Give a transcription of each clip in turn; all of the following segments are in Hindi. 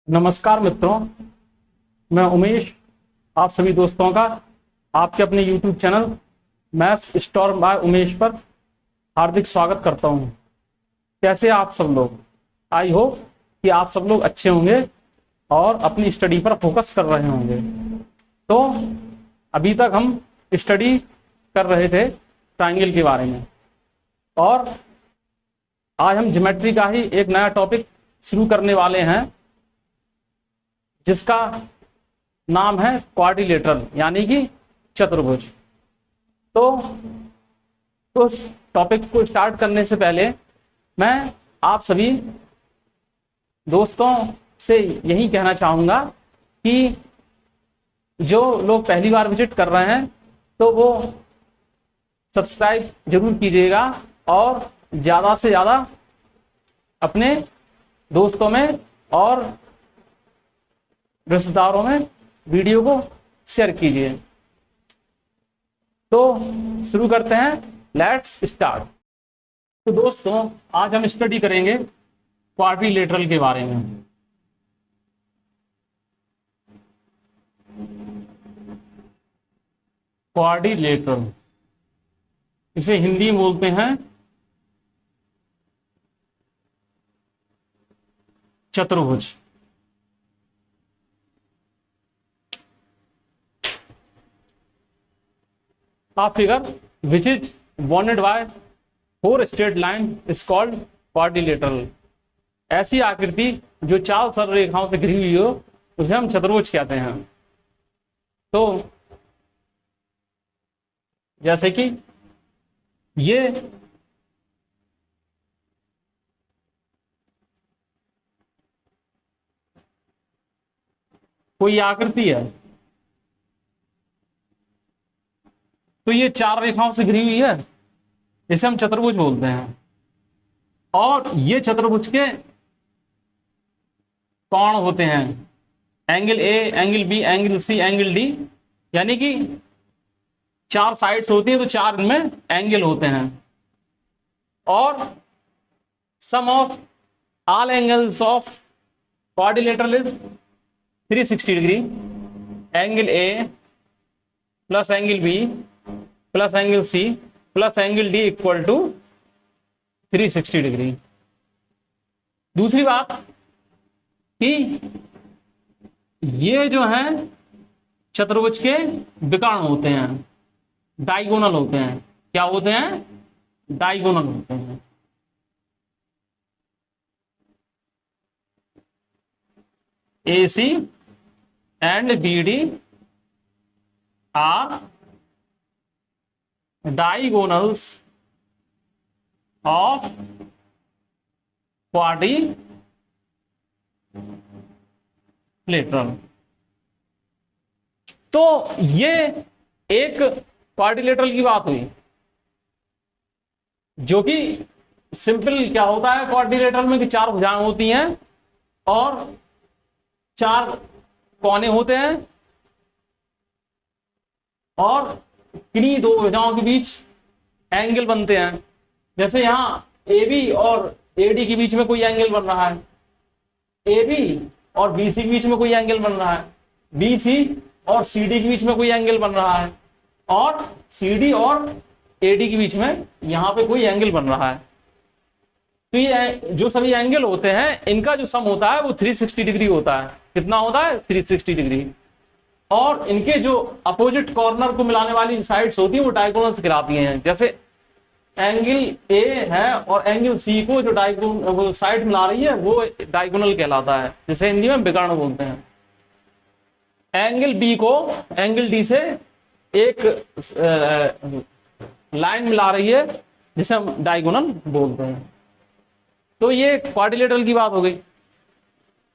नमस्कार मित्रों, मैं उमेश आप सभी दोस्तों का आपके अपने YouTube channel maths store bye Umesh पर हार्दिक स्वागत करता हूं। कैसे आप सब लोग? आई होप कि आप सब लोग अच्छे होंगे और अपनी स्टडी पर फोकस कर रहे होंगे। तो अभी तक हम स्टडी कर रहे थे ट्राइंगल के बारे में और आज हम ज्योमेट्री का ही एक नया टॉपिक शुरू करने वाले हैं जिसका नाम है क्वाड्रिलेटरल यानी कि चतुर्भुज। तो उस टॉपिक को स्टार्ट करने से पहले मैं आप सभी दोस्तों से यही कहना चाहूँगा कि जो लोग पहली बार विजिट कर रहे हैं तो वो सब्सक्राइब जरूर कीजिएगा और ज़्यादा से ज़्यादा अपने दोस्तों में और रिश्तेदारों में वीडियो को शेयर कीजिए। तो शुरू करते हैं, लेट्स स्टार्ट। तो दोस्तों आज हम स्टडी करेंगे क्वाड्रिलेटरल के बारे में। क्वाड्रिलेटरल इसे हिंदी में बोलते हैं चतुर्भुज। A figure which is bounded by four straight line is called quadrilateral। ऐसी आकृति जो चार सरल रेखाओं से घिरी हुई हो उसे हम चतुर्भुज कहते हैं। तो जैसे कि ये कोई आकृति है तो ये चार रेखाओं से घिरी हुई है, इसे हम चतुर्भुज बोलते हैं। और ये चतुर्भुज के कोण होते हैं angle A, angle B, angle C, angle D, यानी कि चार साइड्स होती हैं तो चार इनमें एंगल होते हैं। और sum of all angles of quadrilateral is 360 degree. Angle A plus angle B plus angle C plus angle D equal to 360 degree. दूसरी बात कि ये जो है चतुर्भुज के विकर्ण होते हैं, डायगोनल होते हैं। क्या होते हैं? डायगोनल होते हैं। AC and BD are diagonals of quadrilateral। तो ये एक क्वाड्रिलेटरल की बात हुई, जो कि सिंपल क्या होता है क्वाड्रिलेटरल में कि चार भुजाएं होती हैं और चार कोने होते हैं और किन्हीं दो भुजाओं के बीच एंगल बनते हैं। जैसे यहां AB और AD के बीच में कोई एंगल बन रहा है, AB और BC के बीच में कोई एंगल बन रहा है, BC और CD के बीच में कोई एंगल बन रहा है और CD और AD के बीच में यहां पे कोई एंगल बन रहा है। तो ये जो सभी एंगल होते हैं इनका जो सम होता है वो 360 डिग्री होता है। कितना होता है? 360 डिग्री। और इनके जो अपोजिट कॉर्नर को मिलाने वाली साइड्स होती हैं वो डायगोनल्स कहलाती हैं। जैसे एंगल ए है और एंगल सी को जो वो साइड मिला रही है वो डायगोनल कहलाता है, जिसे हिंदी में विकर्ण बोलते हैं। एंगल बी को एंगल डी से एक लाइन मिला रही है जिसे हम डायगोनल बोलते हैं। तो ये क्वाड्रिलेटरल की बात हो गई।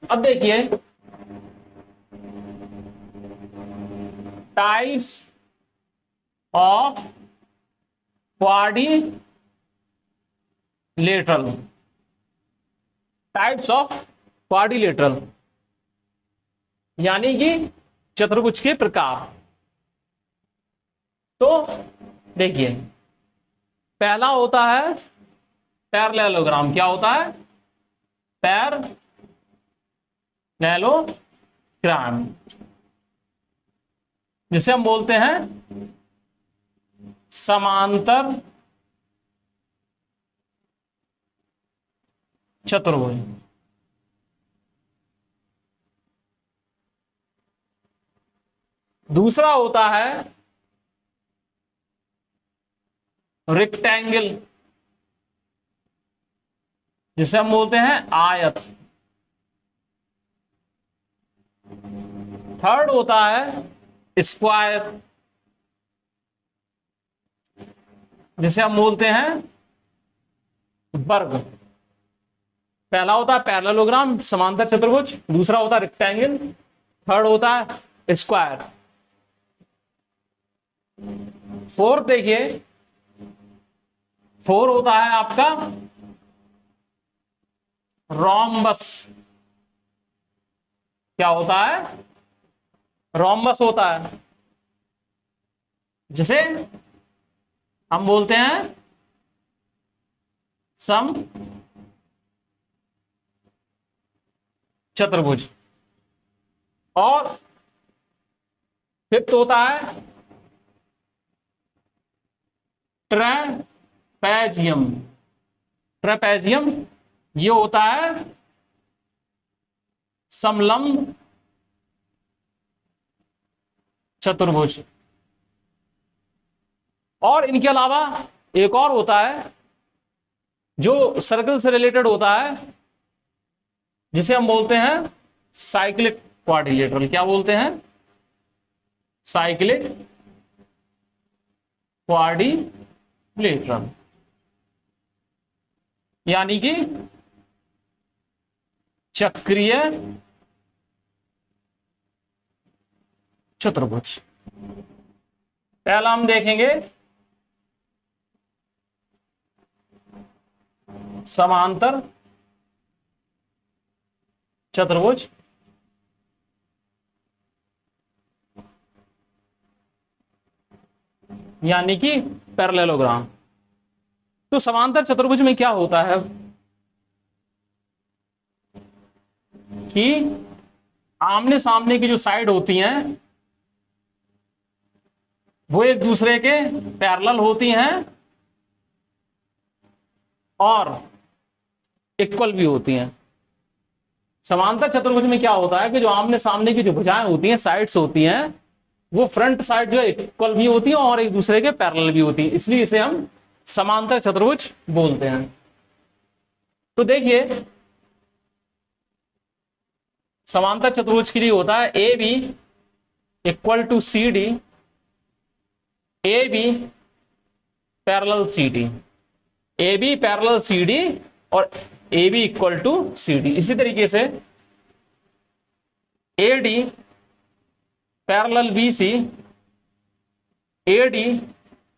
अब देखिए types of quadrilateral. Types of quadrilateral यानी कि चतुर्भुज के प्रकार। तो देखिए पहला होता है पैरेललोग्राम। क्या होता है? पैरेललोग्राम, जिसे हम बोलते हैं समांतर चतुर्भुज। दूसरा होता है रेक्टेंगल, जिसे हम बोलते हैं आयत। थर्ड होता है स्क्वायर, जिसे हम बोलते हैं वर्ग। पहला होता है पैरेललोग्राम, समांतर चतुर्भुज, दूसरा होता है रेक्टेंगल, थर्ड होता है स्क्वायर। फोर्थ देखिए, फोर होता है आपका रोम्बस। क्या होता है? रोम्बस होता है, जिसे हम बोलते हैं सम चतुर्भुज। और फिफ्थ होता है ट्रेपेजियम। ट्रेपेजियम ये होता है समलंब चतुर्भुज। और इनके अलावा एक और होता है जो सर्कल से रिलेटेड होता है, जिसे हम बोलते हैं साइक्लिक क्वाड्रिलेटरल। क्या बोलते हैं? साइक्लिक क्वाड्रिलेटरल, यानी कि चक्रीय चतुर्भुज। पहला हम देखेंगे समांतर चतुर्भुज, यानी कि पैरेललोग्राम। तो समांतर चतुर्भुज में क्या होता है कि आमने सामने की जो साइड होती हैं वो एक दूसरे के पैरेलल होती हैं और इक्वल भी होती हैं। समांतर चतुर्भुज में क्या होता है कि जो आमने सामने की जो भुजाएं होती हैं, साइड्स होती हैं, वो फ्रंट साइड जो है इक्वल भी होती है और एक दूसरे के पैरेलल भी होती है, इसलिए इसे हम समांतर चतुर्भुज बोलते हैं। तो देखिए, समांतर चतुर्भुज के लिए होता है A B equal to C D, A B parallel C D, A B parallel C D और A B equal to C D. इसी तरीके से A D parallel B C, A D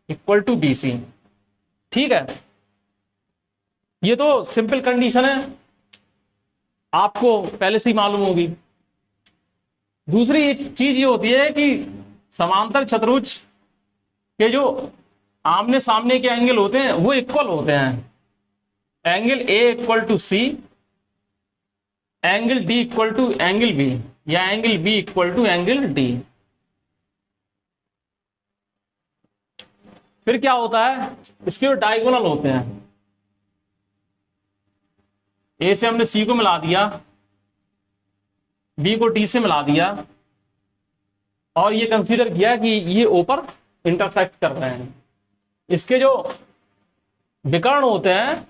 equal to B C. ठीक है, ये तो सिंपल कंडीशन है, आपको पहले से ही मालूम होगी। दूसरी चीज ये होती है कि समांतर चतुर्भुज के जो आमने सामने के एंगल होते हैं वो इक्वल होते हैं। Angle A equal to C, angle D equal to angle B, या angle B equal to angle D. फिर क्या होता है, इसके जो डायगोनल होते हैं, ए से हमने सी को मिला दिया, बी को डी से मिला दिया, और ये कंसीडर किया कि ये ऊपर इंटरसेक्ट कर रहे हैं। इसके जो विकर्ण होते हैं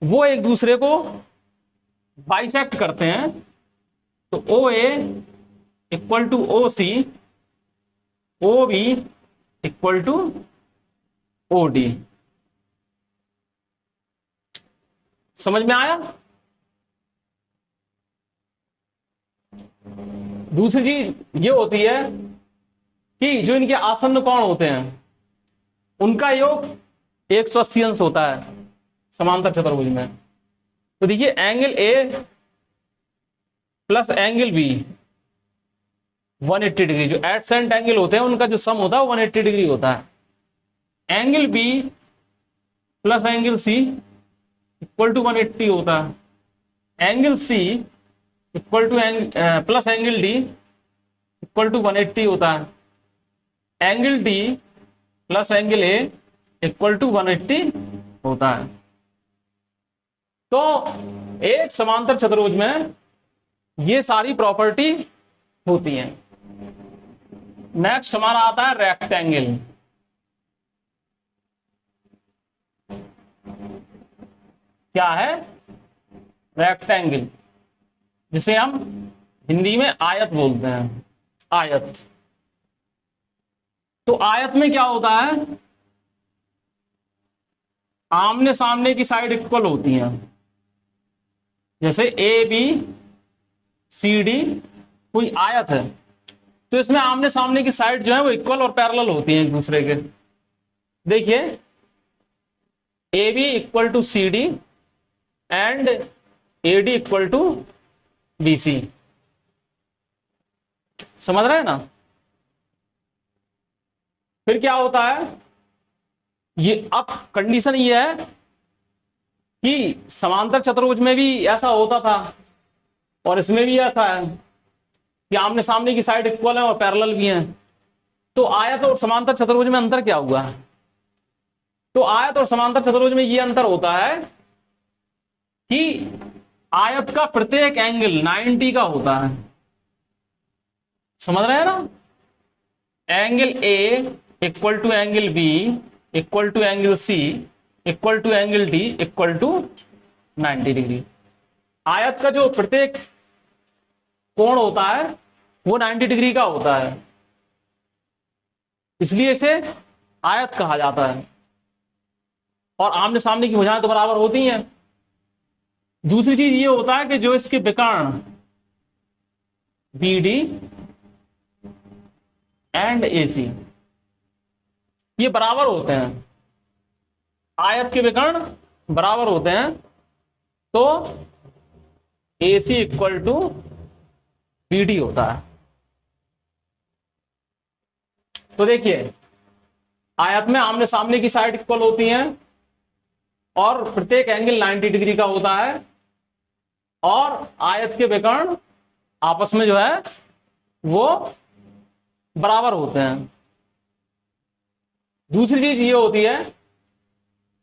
वो एक दूसरे को बाइसेक्ट करते हैं। तो O A equal to O C, O B equal to O D. समझ में आया? दूसरी चीज ये होती है कि जो इनके आसन्न कोण होते हैं उनका योग 180 अंश होता है समांतर चतुर्भुज में। तो देखिए, angle A plus angle B 180 degree, जो एडसेंट एंगल होते हैं उनका जो सम होता है 180 डिग्री होता है। Angle B plus angle C equal to 180 होता है। Angle C equal to plus angle D equal to 180 होता है। Angle D plus angle A equal to 180 होता है। तो एक समांतर चतुर्भुज में ये सारी प्रॉपर्टी होती हैं। नेक्स्ट हमारा आता है रेक्टेंगल। क्या है? रेक्टेंगल, जिसे हम हिंदी में आयत बोलते हैं। आयत। तो आयत में क्या होता है? आमने सामने की साइड इक्वल होती हैं। जैसे ए बी सी डी कोई आयत है, तो इसमें आमने सामने की साइड जो है वो इक्वल और पैरेलल होती हैं एक दूसरे के। देखिए, A B equal to C D and A D equal to B C. समझ रहे हैं ना? फिर क्या होता है? ये अब कंडीशन ये है कि समांतर चतुर्भुज में भी ऐसा होता था और इसमें भी ऐसा है कि आमने सामने की साइड इक्वल है और पैरेलल भी हैं। तो आयत और समांतर चतुर्भुज में अंतर क्या हुआ है? तो आयत और समांतर चतुर्भुज में ये अंतर होता है कि आयत का प्रत्येक एंगल 90 का होता है। समझ रहे हैं ना? Angle A equal to angle B equal to angle C equal to angle D equal to 90 degree. आयत का जो प्रत्येक कोण होता है वो 90 डिग्री का होता है, इसलिए इसे आयत कहा जाता है। और आमने सामने की भुजाएं तो बराबर होती हैं। दूसरी चीज ये होता है कि जो इसके विकर्ण बी डी एंड ए सी ये बराबर होते हैं। आयत के विकर्ण बराबर होते हैं, तो A C equal to B D होता है। तो देखिए, आयत में आमने सामने की साइड इक्वल होती हैं और प्रत्येक एंगल 90 डिग्री का होता है, और आयत के विकर्ण आपस में जो है वो बराबर होते हैं। दूसरी चीज ये होती है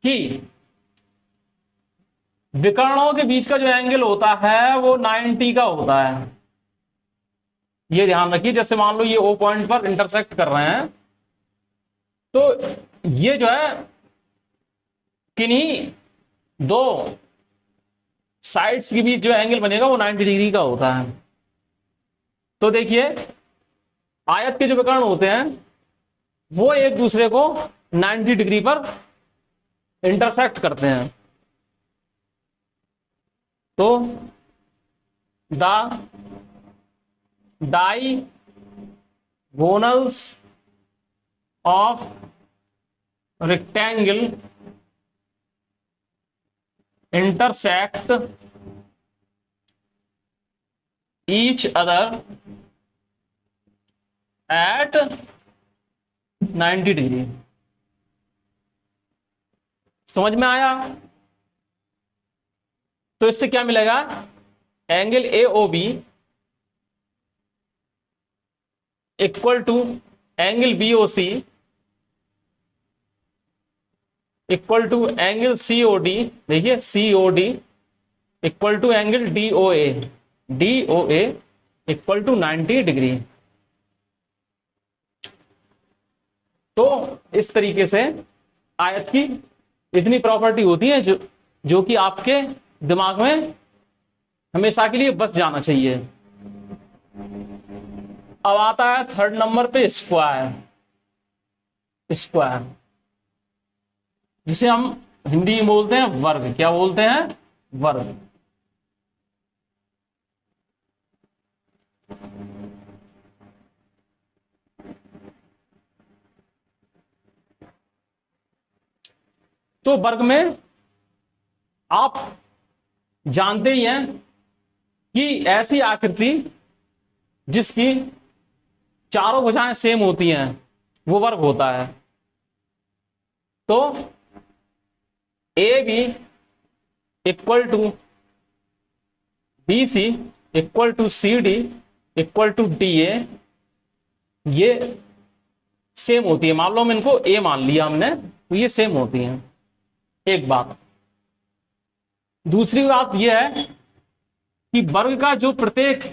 कि विकर्णों के बीच का जो एंगल होता है वो 90 का होता है। ये ध्यान रखिए। जैसे मान लो ये ओ पॉइंट पर इंटरसेक्ट कर रहे हैं, तो ये जो है किन्हीं दो साइड्स के बीच जो एंगल बनेगा वो 90 डिग्री का होता है। तो देखिए, आयत के जो विकर्ण होते हैं वो एक दूसरे को 90 डिग्री पर इंटरसेक्ट करते हैं। तो the diagonals of rectangle intersect each other at 90 degree. समझ में आया? तो इससे क्या मिलेगा? Angle A O B equal to angle B O C equal to angle C O D. देखिए, C O D equal to angle D O A equal to 90 degree. तो इस तरीके से आयत की इतनी प्रॉपर्टी होती है जो कि आपके दिमाग में हमेशा के लिए बच जाना चाहिए। अब आता है थर्ड नंबर पे स्क्वायर। स्क्वायर जिसे हम हिंदी में बोलते हैं वर्ग। क्या बोलते हैं? वर्ग। तो वर्ग में आप जानते ही हैं कि ऐसी आकृति जिसकी चारों भुजाएं सेम होती हैं वो वर्ग होता है। तो A B equal to B C equal to C D equal to D A, ये सेम होती है। मान लो हम इनको ए मान लिया हमने, तो ये सेम होती हैं। एक बात। दूसरी बात यह है कि वर्ग का जो प्रत्येक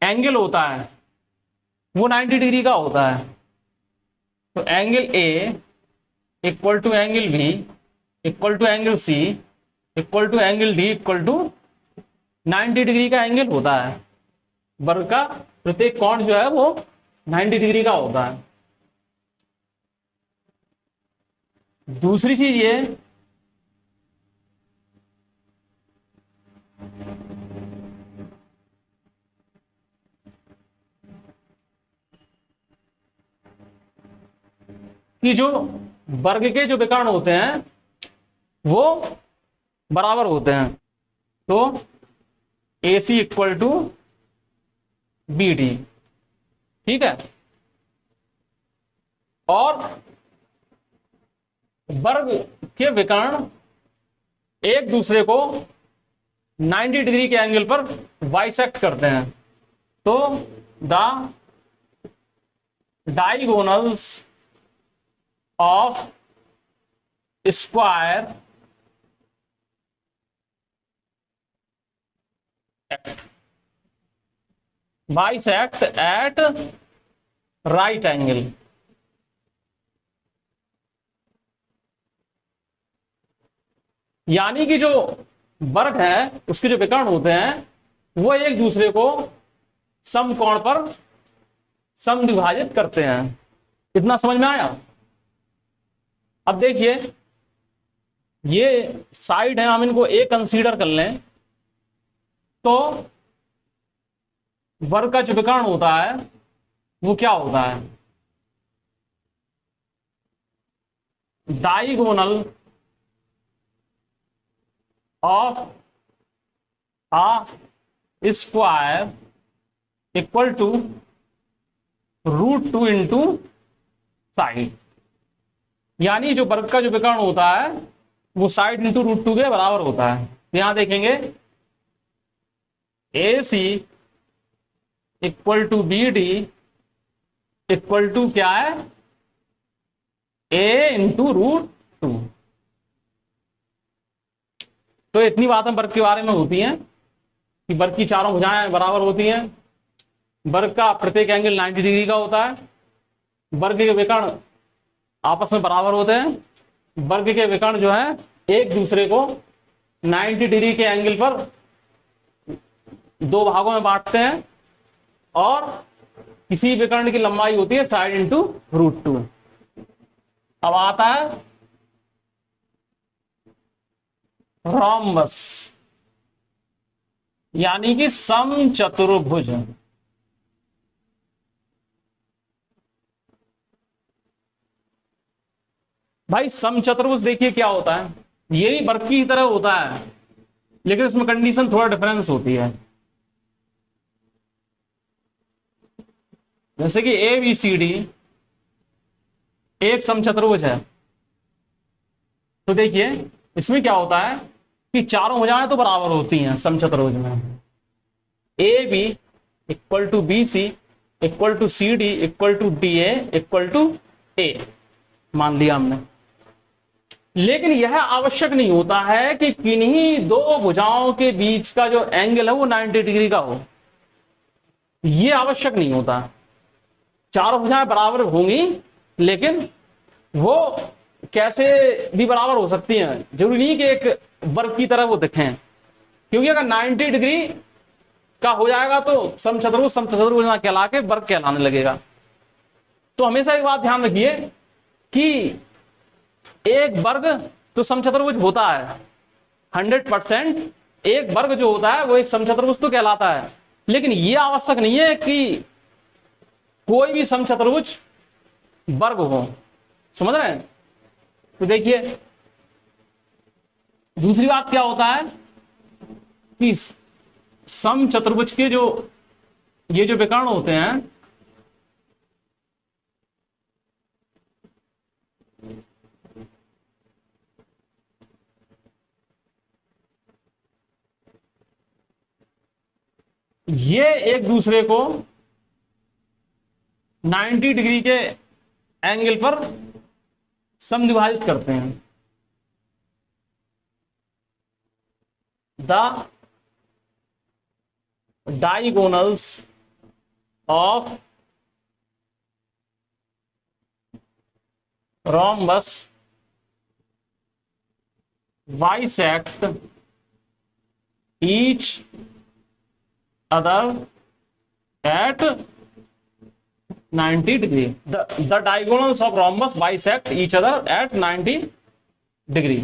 एंगल होता है वो 90 डिग्री का होता है। तो angle A equal to angle B equal to angle C equal to angle D equal to 90 degree का एंगल होता है। वर्ग का प्रत्येक कोण जो है वो 90 डिग्री का होता है। दूसरी चीज ये कि जो वर्ग के जो विकर्ण होते हैं वो बराबर होते हैं। तो A C equal to B D, ठीक है। और वर्ग के विकर्ण एक दूसरे को 90 डिग्री के एंगल पर बाइसेक्ट करते हैं। तो the diagonals of square bisect at right angle. यानी कि जो वर्ग है उसके जो विकर्ण होते हैं वो एक दूसरे को समकोण पर समद्विभाजित करते हैं। इतना समझ में आया? अब देखिए, ये साइड है, हम इनको ए कंसीडर कर लें, तो वर्ग का जो विकर्ण होता है वो क्या होता है? Diagonal of a square equal to √2 into side. यानी जो वर्ग का जो विकर्ण होता है वो साइड इंटू √2 के बराबर होता है। यहां देखेंगे A C equal to B D equal to क्या है? A into √2। तो इतनी बातें वर्ग के बारे में होती हैं कि वर्ग की चारों भुजाएं बराबर होती हैं, वर्ग का प्रत्येक एंगल 90 डिग्री का होता है, वर्ग के विकर्ण आपस में बराबर होते हैं, वर्ग के विकर्ण जो है एक दूसरे को 90 डिग्री के एंगल पर दो भागों में बांटते हैं, और किसी विकर्ण की लंबाई होती है साइड इंटू √2। अब आता है रोम्बस, यानी कि समचतुर्भुज। भाई समचतुर्भुज देखिए क्या होता है, ये भी वर्ग की तरह होता है लेकिन इसमें कंडीशन थोड़ा डिफरेंस होती है। जैसे कि ए बी सी डी एक समचतुर्भुज है, तो देखिए इसमें क्या होता है कि चारों भुजाएं तो बराबर होती हैं समचतुर्भुज में। A B equal to B C equal to C D equal to D A equal to A मान लिया हमने। लेकिन यह आवश्यक नहीं होता है कि किन्हीं दो भुजाओं के बीच का जो एंगल है वो 90 डिग्री का हो, यह आवश्यक नहीं होता। चारों भुजाएं बराबर होंगी लेकिन वो कैसे भी बराबर हो सकती हैं, जरूरी नहीं कि एक वर्ग की तरह वो दिखें। क्योंकि अगर 90 डिग्री का हो जाएगा तो समचतुर्भुज समचतुर्भुज ना कहला के वर्ग कहलाने लगेगा। तो हमेशा एक बात ध्यान रखिए कि एक वर्ग तो समचतुर्भुज होता है 100%, एक वर्ग जो होता है वो एक समचतुर्भुज तो कहलाता है, लेकिन यह आवश्यक नहीं है कि कोई भी समचतुर्भुज वर्ग हो। समझ रहे हैं? तो देखिए दूसरी बात क्या होता है कि समचतुर्भुज के जो ये जो विकर्ण होते हैं ये एक दूसरे को 90 डिग्री के एंगल पर समद्विभाजित करते हैं। The diagonals of rhombus bisect each other at 90 degree. The diagonals of rhombus bisect each other at 90 degree.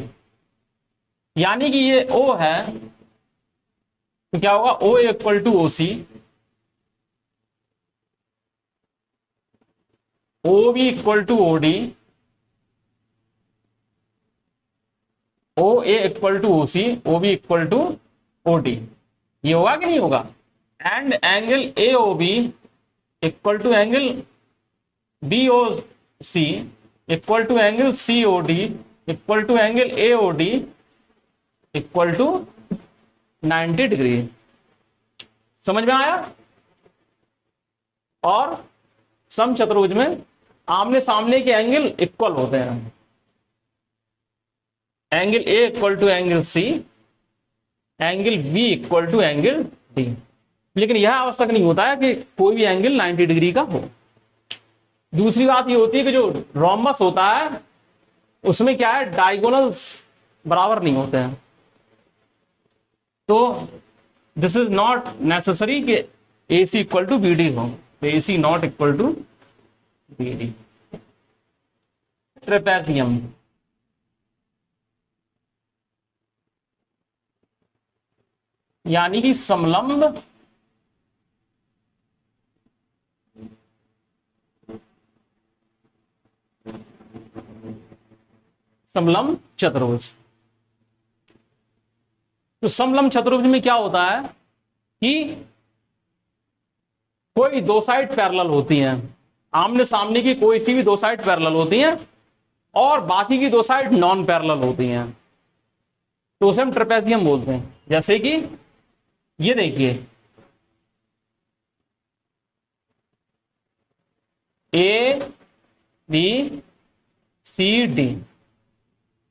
यानी कि ये O है तो क्या होगा, O equal to O C, O B equal to O D, O A equal to O C, O B equal to O D. ये होगा कि नहीं होगा? And angle A O B equal to angle B O C equal to angle C O D equal to angle A O D equal to 90 degree. समझ में आया? और समचतुर्भुज में आमने सामने के एंगल इक्वल होते हैं। Angle A equal to angle C, angle B equal to angle D. लेकिन यह आवश्यक नहीं होता है कि कोई भी एंगल 90 डिग्री का हो। दूसरी बात ये होती है कि जो रोम्बस होता है उसमें क्या है, डायगोनल्स बराबर नहीं होते हैं। तो दिस इज नॉट नेसेसरी कि A C equal to B D हो। A C not equal to B D. Trapezium, यानी कि समलंब समलंब चतुर्भुज। तो समलंब चतुर्भुज में क्या होता है कि कोई दो साइड पैरेलल होती हैं, आमने सामने की कोई सी भी दो साइड पैरेलल होती हैं और बाकी की दो साइड नॉन पैरेलल होती हैं, तो उसे हम ट्रेपेजियम बोलते हैं। जैसे कि ये देखिए, ए बी सी डी,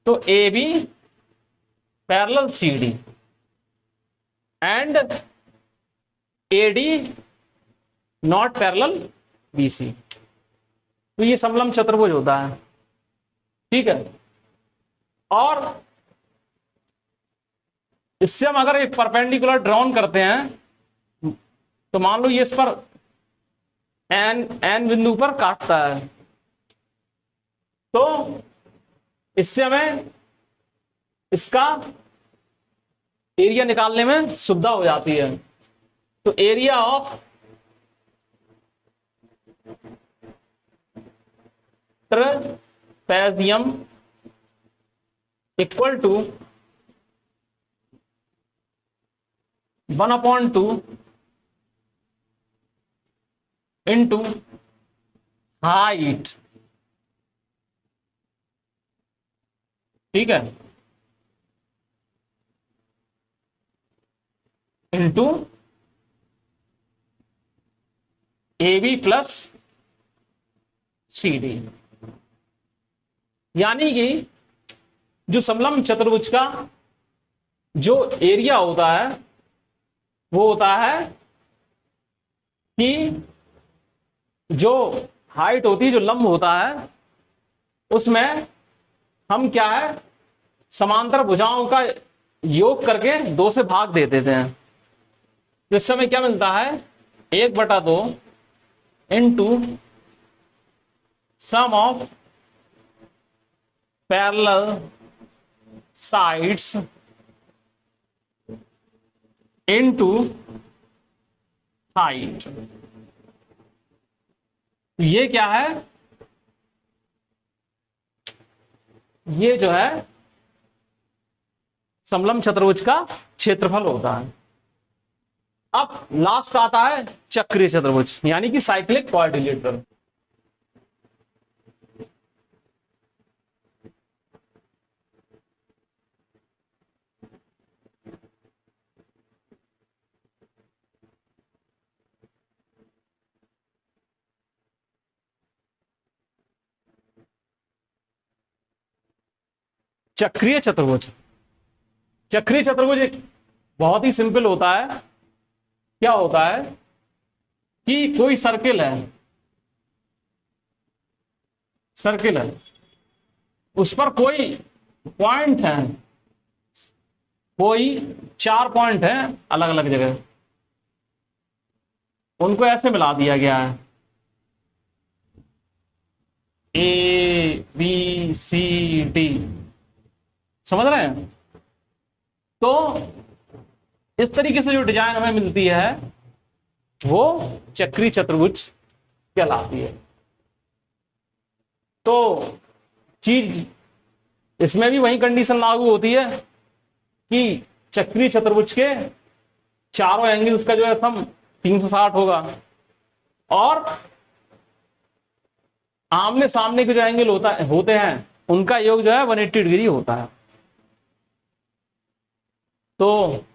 तो A B parallel C D and A D not parallel B C. तो ये समलंब चतुर्भुज होता है, ठीक है। और इससे हम अगर एक परपेंडिकुलर ड्रॉन करते हैं तो मान लो ये इस पर एन बिंदु पर काटता है, तो इससे हमें इसका एरिया निकालने में सुविधा हो जाती है। तो area of trapezium equal to 1/2 into height, ठीक है, into A B plus C D. यानी कि जो समलंब चतुर्भुज का जो एरिया होता है वो होता है कि जो हाइट होती है, जो लंब होता है, उसमें हम क्या है, समांतर भुजाओं का योग करके 2 से भाग दे देते हैं। तो इस समय क्या मिलता है, 1/2 into sum of parallel sides into height. ये क्या है, ये जो है समलंब चतुर्भुज का क्षेत्रफल होता है। अब लास्ट आता है चक्रीय चतुर्भुज, यानी कि साइक्लिक क्वाड्रिलेटरल। चक्रीय चतुर्भुज। चक्रीय चतुर्भुज एक बहुत ही सिंपल होता है। क्या होता है कि कोई सर्किल है, सर्किल है, उस पर कोई पॉइंट है, कोई 4 पॉइंट है अलग अलग जगह, उनको ऐसे मिला दिया गया है ए बी सी डी। समझ रहे हैं? तो इस तरीके से जो डिजाइन हमें मिलती है वो चक्रीय चतुर्भुज कहलाती है। तो चीज इसमें भी वही कंडीशन लागू होती है कि चक्रीय चतुर्भुज के चारों एंगल्स का जो है सम 360 होगा और आमने सामने के जो एंगल होते हैं उनका योग जो है 180 डिग्री होता है। तो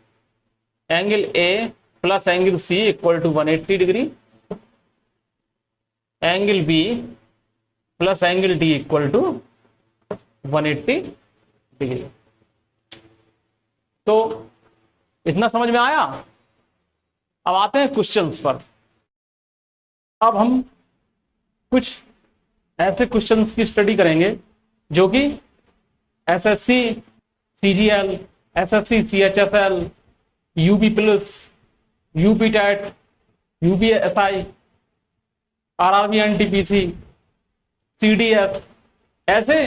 angle A plus angle C equal to 180 degree, angle B plus angle D equal to 180 degree. तो इतना समझ में आया? अब आते हैं क्वेश्चंस पर। अब हम कुछ ऐसे क्वेश्चंस की स्टडी करेंगे जो कि SSC CGL, SSC CHSL, UP plus, UP TET, UPSI, RRB NTPC, CDS, ऐसे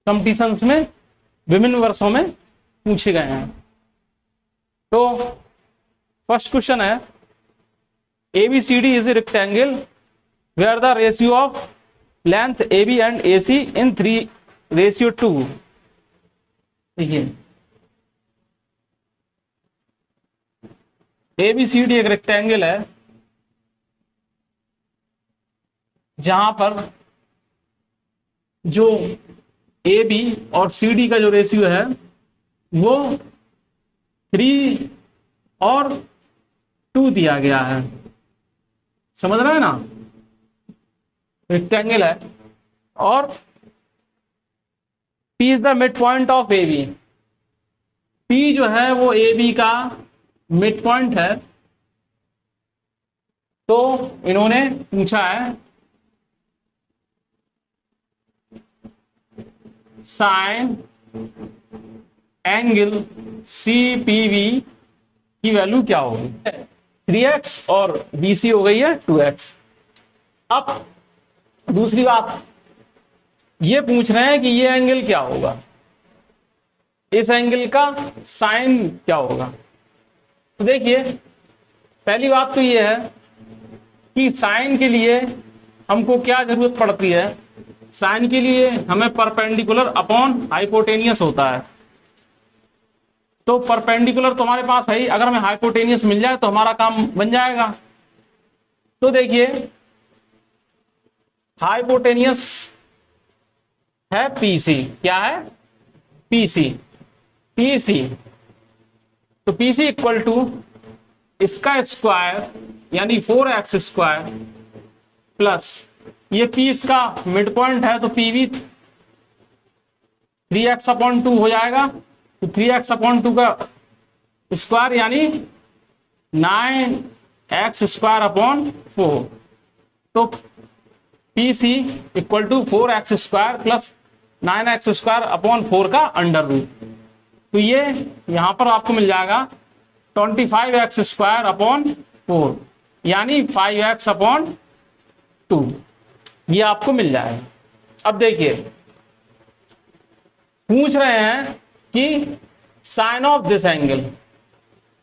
कंपटीशंस में विभिन्न वर्षों में पूछे गए हैं। तो फर्स्ट क्वेश्चन है ABCD is a rectangle where the ratio of length AB and AC in 3:2। देखिए ABCD एक रेक्टेंगल है जहां पर जो AB और CD का जो रेशियो है वो 3 और 2 दिया गया है। समझ रहे हैं ना? रेक्टेंगल है और P is the mid point of AB। P जो है वो AB का मिड पॉइंट है। तो इन्होंने पूछा है साइन एंगल CPV की वैल्यू क्या होगी? 3x और BC हो गई है 2x। अब दूसरी बात ये पूछ रहे हैं कि ये एंगल क्या होगा, इस एंगल का साइन क्या होगा। तो देखिए पहली बात तो ये है कि साइन के लिए हमको क्या जरूरत पड़ती है। साइन के लिए हमें परपेंडिकुलर अपॉन हाइपोटेनियस होता है। तो परपेंडिकुलर तो हमारे पास है ही, अगर हमें हाइपोटेनियस मिल जाए तो हमारा काम बन जाएगा। तो देखिए हाइपोटेनियस है PC। क्या है? PC। PC तो PC इक्वल टू इसका स्क्वायर यानी 4x स्क्वायर प्लस ये P इसका मिड पॉइंट है तो PV 3x/2 हो जाएगा। तो 3x/2 का स्क्वायर यानी 9x स्क्वायर अपॉन 4। तो PC equal to 4x square plus 9x square upon 4 का अंडर रूट। तो ये यहां पर आपको मिल जाएगा 25x स्क्वायर अपॉन 4 यानी 5x/2। ये आपको मिल जाएगा। अब देखिए पूछ रहे हैं कि साइन ऑफ दिस एंगल।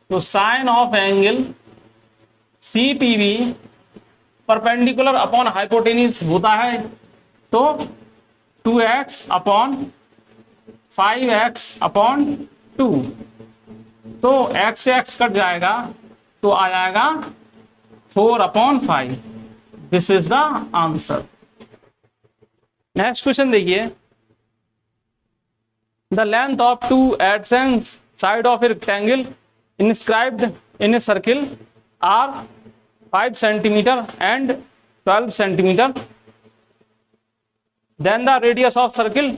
तो sine of angle CPV perpendicular upon hypotenuse होता है तो 2x/5x/2। तो x से x कट जाएगा तो आ जाएगा 4/5। This is the answer. Next question देखिए the length of 2 adjacent side of a rectangle inscribed in a circle are 5 centimeter and 12 centimeter. Then the radius of circle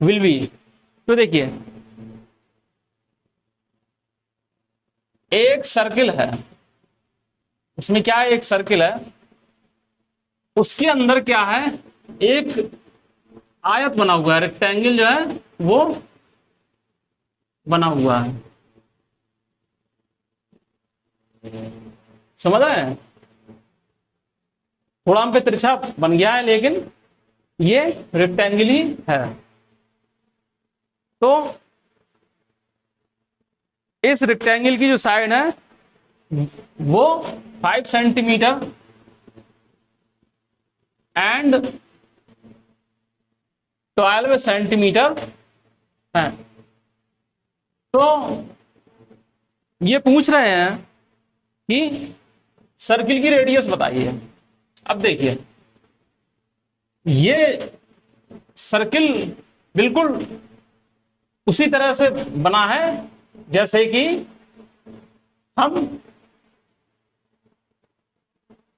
will be. तो देखिए एक सर्किल है, उसमें क्या है, एक सर्किल है, उसके अंदर क्या है, एक आयत बना हुआ है, रेक्टेंगल जो है वो बना हुआ है। समझ रहे हैं? थोड़ा हम पे तिरछा बन गया है लेकिन ये रेक्टेंगल ही है। तो इस रेक्टेंगल की जो साइड है वो 5 सेंटीमीटर एंड 12 सेंटीमीटर है। तो ये पूछ रहे हैं कि सर्किल की रेडियस बताइए। अब देखिए ये सर्किल बिल्कुल उसी तरह से बना है जैसे कि हम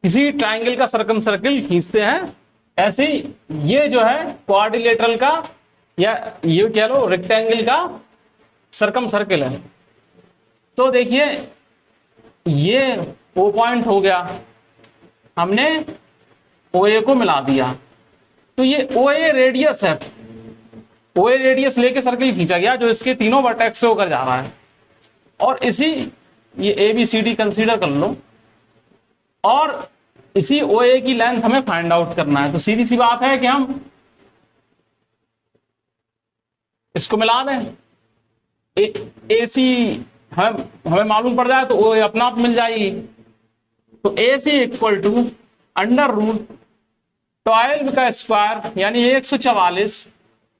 किसी ट्रायंगल का सर्कम सर्किल खींचते हैं, ऐसे ये जो है क्वाड्रिलेटरल का या ये कह लो रेक्टेंगल का सर्कम सर्किल है। तो देखिए ये ओ पॉइंट हो गया, हमने ओ ए को मिला दिया, तो ये ओ ए रेडियस है, ओ ए रेडियस लेके सर्किल खींचा गया जो इसके तीनों वर्टेक्स से होकर जा रहा है। और इसी ये A B C D consider कर लो और इसी ओ ए की लेंथ हमें फाइंड आउट करना है। तो सीधी सी बात है कि हम इसको मिला दें, ए सी हमें मालूम पड़ जाए तो ओ ए अपना आप मिल जाएगी। तो A C equal to under root 12 का स्क्वायर यानी 144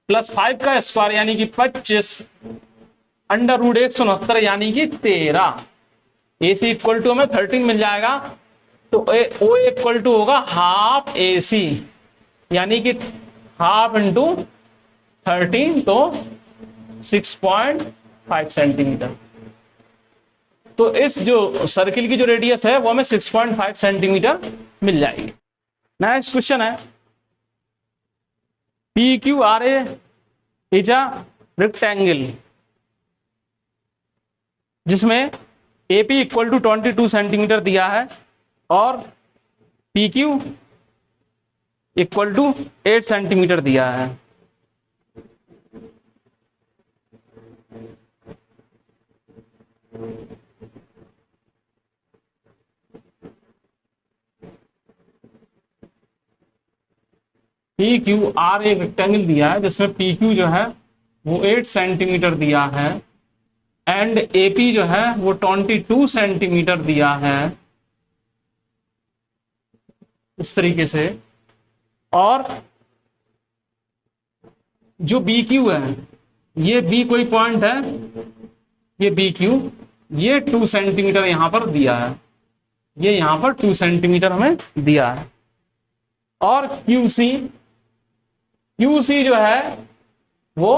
प्लस 5 का स्क्वायर यानी कि 25 अंडर रूट 169 यानी कि 13। ए सी इक्वल टू हमें 13 मिल जाएगा। तो ओ इक्वल टू होगा हाफ ए सी यानी कि हाफ इंटू 13 तो 6.5 सेंटीमीटर। तो इस जो सर्किल की जो रेडियस है वो हमें 6.5 सेंटीमीटर मिल जाएगी। नेक्स्ट क्वेश्चन है P Q R A is a rectangle जिसमें A P equal to 22 centimetre दिया है और P Q equal to 8 centimetre दिया है। पी क्यू आर एक रेक्टेंगल दिया है जिसमें पी क्यू जो है वो 8 सेंटीमीटर दिया है एंड एपी जो है वो 22 सेंटीमीटर दिया है इस तरीके से। और जो बी क्यू है, ये बी कोई पॉइंट है, ये बी क्यू, ये 2 सेंटीमीटर यहां पर दिया है, ये यहां पर 2 सेंटीमीटर हमें दिया है। और क्यूसी, क्यूसी जो है वो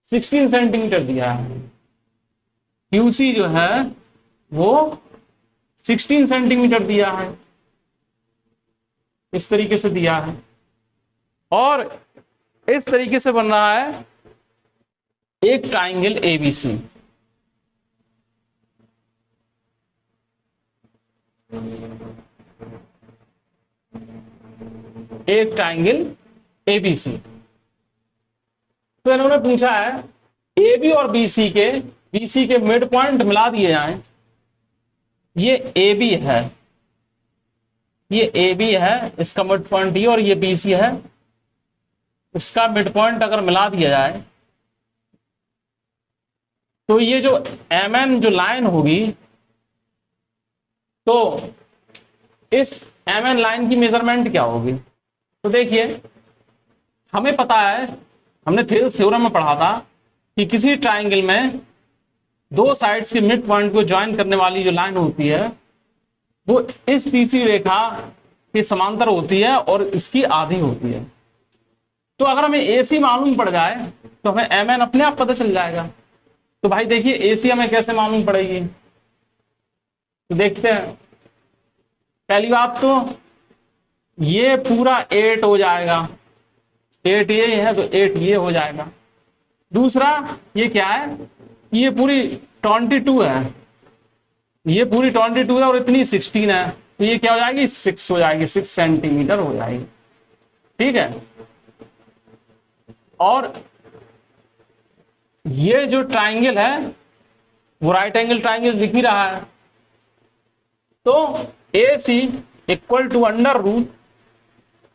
16 सेंटीमीटर दिया है, क्यूसी जो है वो 16 सेंटीमीटर दिया है, इस तरीके से दिया है। और इस तरीके से बन रहा है एक ट्राइंगल एबीसी। एक ट्राइंगल एबीसी। तो इन्होंने पूछा है ए बी और बीसी के मिड पॉइंट मिला दिए जाएं। ये ए बी है, ये ए बी है, इसका मिड पॉइंट ये, और ये बी सी है, इसका मिड पॉइंट अगर मिला दिया जाए तो ये जो एम एन जो लाइन होगी, तो इस एम एन लाइन की मेजरमेंट क्या होगी। तो देखिए हमें पता है, हमने थ्योरम में पढ़ा था कि किसी ट्राइंगल में दो साइड्स के मिड पॉइंट को ज्वाइन करने वाली जो लाइन होती है वो इस तीसरी रेखा के समांतर होती है और इसकी आधी होती है। तो अगर हमें AC मालूम पड़ जाए तो हमें MN अपने आप पता चल जाएगा। तो भाई देखिए AC हमें कैसे मालूम पड़ेगी, तो देखते हैं। पहली बात तो ये पूरा 8 हो जाएगा, 8 ये है तो 8 ये हो जाएगा। दूसरा ये क्या है, ये पूरी 22 है, ये पूरी 22 है और इतनी 16 है, तो ये क्या हो जाएगी 6 हो जाएगी, 6 सेंटीमीटर हो जाएगी। ठीक है, और ये जो ट्राइंगल है वो राइट एंगल ट्राइंगल दिख ही रहा है, तो A C equal to under root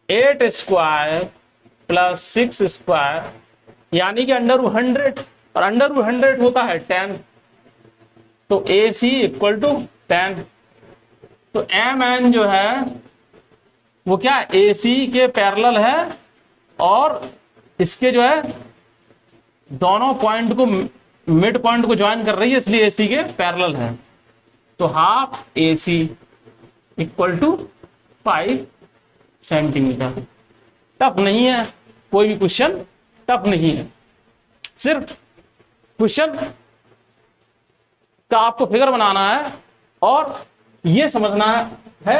8 square plus 6 square, यानी कि अंडर रूट 100, और अंडर रूट 100 होता है 10, तो ए सी इक्वल टू 10। तो एम एन जो है वो क्या ए सी के पैरेलल है, और इसके जो है दोनों पॉइंट को, मिड पॉइंट को ज्वाइन कर रही है, इसलिए ए सी के पैरेलल है। तो half A C equal to 5 centimetre. Tough नहीं है, कोई भी क्वेश्चन टफ नहीं है, सिर्फ क्वेश्चन का आपको फिगर बनाना है और ये समझना है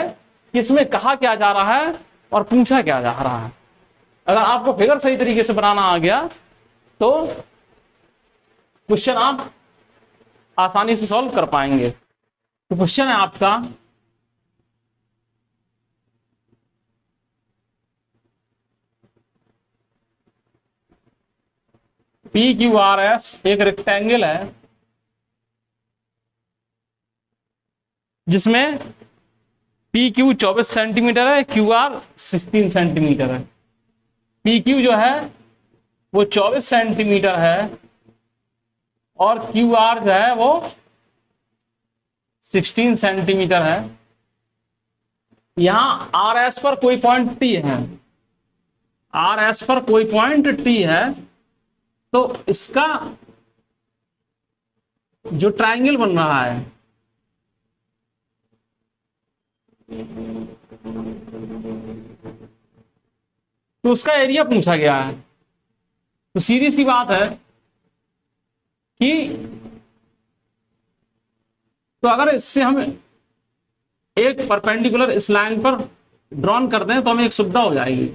कि इसमें कहा क्या जा रहा है और पूछा क्या जा रहा है। अगर आपको फिगर सही तरीके से बनाना आ गया तो क्वेश्चन आप आसानी से सॉल्व कर पाएंगे। तो क्वेश्चन है आपका पी क्यू आर एस एक रेक्टेंगल है जिसमें पी क्यू 24 सेंटीमीटर है, क्यू आर 16 सेंटीमीटर है। पी क्यू जो है वो 24 सेंटीमीटर है और क्यू आर जो है वो 16 सेंटीमीटर है। यहां आर एस पर कोई पॉइंट टी है, आर एस पर कोई पॉइंट टी है, तो इसका जो ट्राइंगल बन रहा है तो उसका एरिया पूछा गया है। तो सीधी सी बात है कि तो अगर इससे हम एक परपेंडिकुलर इस लाइन पर ड्रॉन कर दें तो हमें एक सुविधा हो जाएगी।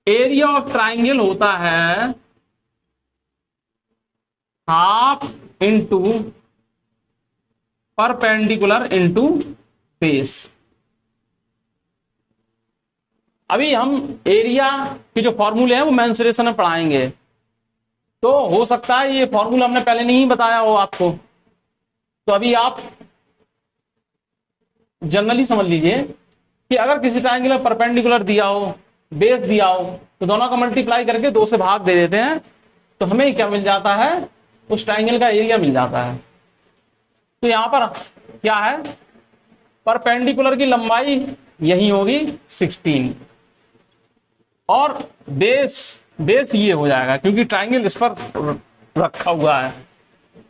एरिया ऑफ ट्राइंगल होता है half into perpendicular into base. अभी हम एरिया के जो फॉर्मूले हैं वो मेंसुरेशन में पढ़ाएंगे, तो हो सकता है ये फॉर्मूला हमने पहले नहीं बताया हो आपको, तो अभी आप जनरली समझ लीजिए कि अगर किसी ट्राइंगल में परपेंडिकुलर दिया हो, बेस दिया हो, तो दोनों का मल्टीप्लाई करके 2 से भाग दे देते हैं, तो हमें क्या मिल जाता है, उस ट्राइंगल का एरिया मिल जाता है। तो यहां पर क्या है, परपेंडिकुलर की लंबाई यही होगी 16 और बेस ये हो जाएगा क्योंकि ट्राइंगल इस पर रखा हुआ है,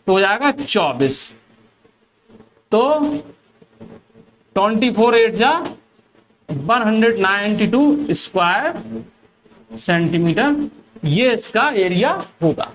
तो हो जाएगा 24। तो 24 8 जा 192 स्क्वायर सेंटीमीटर, ये इसका एरिया होगा।